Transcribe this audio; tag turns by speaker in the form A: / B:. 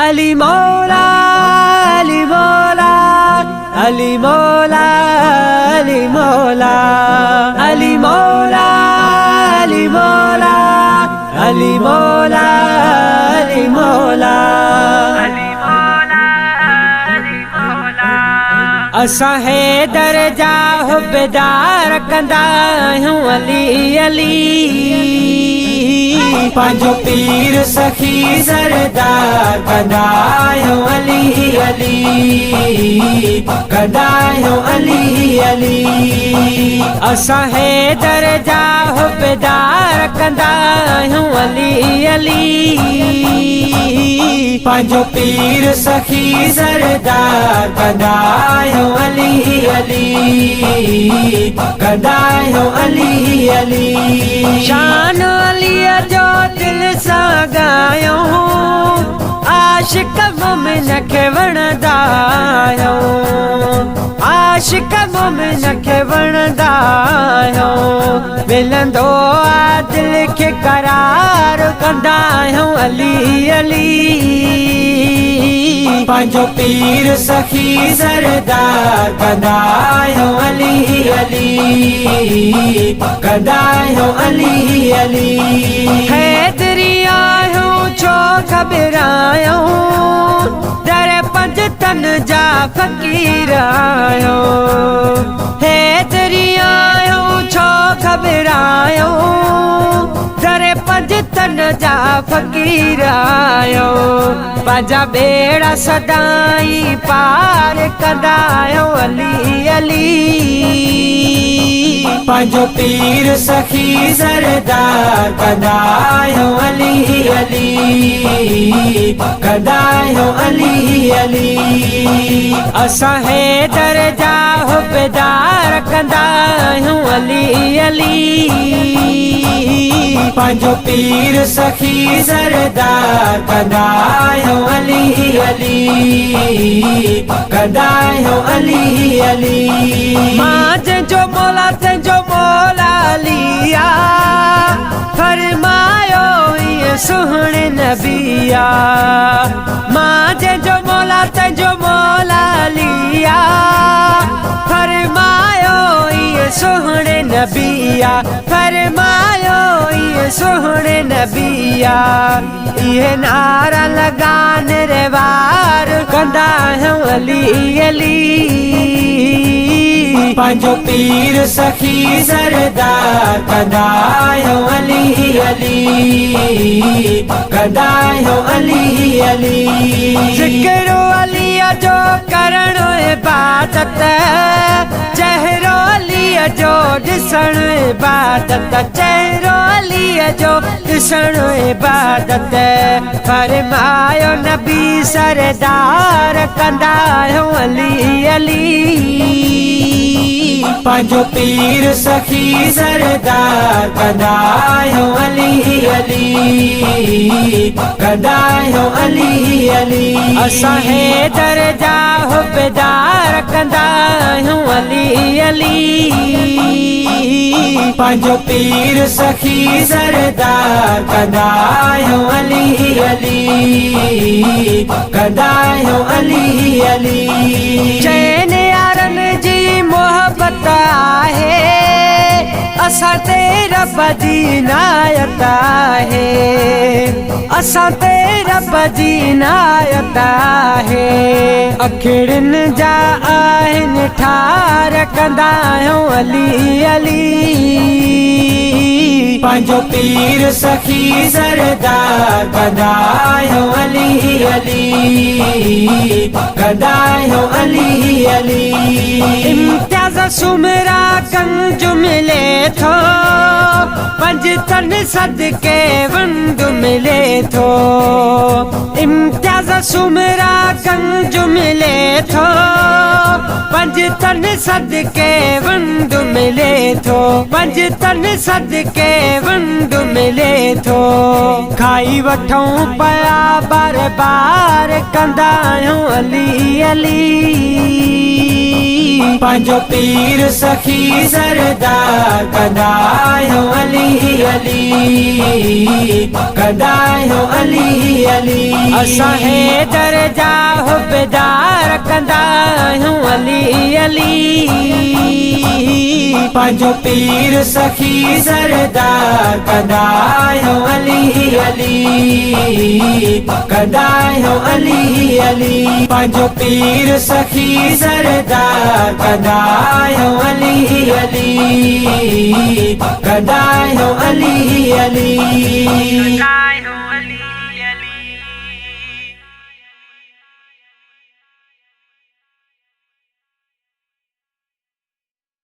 A: अली मौला अली मौला अली मौला अली मौला अली मौला अली मौला अली मौला अली मौला असां हैदर जा हुबदार कंदा आहियूं अली अली पंहिंजो पीर सखी सरदार कंदा आहियूं अली अली कंदा आहियूं अली अली असां हैदर जा हुबदार कंदा आहियूं अली अली पंहिंजो पीर सखी सरदार कंदा आहियूं अली अली कंदा आहियूं अली अली शान अलीअ जो दिल सां ॻायूं आशिक़ मोमिन खे वणंदा आहियूं आशिक़ मोमिन खे वणंदा आहियूं मिलंदो आहे दिल खे करार कंदा आहियूं अली अली पंहिंजो पीर सखी सरदार कंदा आहियूं अली अली कंदा आहियूं अली अली हैदरी आहियूं छो घबरायूं दर पंज तन जा फ़क़ीर आहियूं हैदरी आहियूं छो घबरायूं दर पंज तन जा फ़क़ीर आहियूं पंहिंजा बेड़ा सदाई पार कंदा आहियूं अली अली पंहिंजो पीर सखी सरदार कंदा आहियूं अली अली कंदा आहियूं अली अली असां हैदर जा हुबदार कंदा आहियूं अली अली पंहिंजो पीर सखी सरदार कंदा आहियूं अली अली कंदा आहियूं अली अली मां जंहिंजो मौला तुंहिंजो मौला लिया फरमायो ईअं सुहिणे नबिया मां जंहिंजो मौला तुंहिंजो मौला लिया फरमायो ईअं सुहिणे नबिया फरमायो ईअं सुहिणे नबिया इहे नारा लगान रे वार कंदा आहियूं अली अली पंहिंजो पीर सखी सरदार कंदा आहियूं अली अली कंदा आहियूं अली अली ज़िक्र अलीअ जो करणु इबादत चहिरो अलीअ जो ॾिसणु इबादत चहिरो अलीअ जो ॾिसणु इबादत फरमायो नबी सरदार कंदा आहियूं अली अली पंहिंजो पीर सखी सरदार कंदा आहियूं अली अली कंदा आहियूं अली अली असां हैदर जा हुबदार कंदा आहियूं अली अली पंहिंजो पीर सखी सरदार कंदा आहियूं अली अली कंदा आहियूं अली अली चैन यारनि जी मोहब्बत आहे असां ते रब जी इनायत आहे असां ते रब जी इनायत आहे अखिड़ियुनि जा आहिनि ठार कंदा आहियूं अली अली पंहिंजो पीर सखी सरदार कंदा आहियूं अली अली कंदा आहियूं अली अली इम्तियाज़ सुमरा कंज मिले थो पंज तन सदके वंड मिले थो इम्तियाज़ सुमरा कंज मिले थो पंज तन सदके वंड मिले थो पंज तन सदके वंड मिले थो खाई वठूं पिया बार बार कंदा आहियूं अली अली पंहिंजो पीर सखी सरदार कंदा आहियूं अली अली कंदा आहियूं अली अली असां हैदर जा हुबदार कंदा आहियूं अली अली पंहिंजो पीर सखी सरदार कंदा आहियूं अली अली कंदा आहियूं अली अली पंहिंजो पीर सखी सरदार कंदा आहियूं अली अली कंदा आहियूं अली अली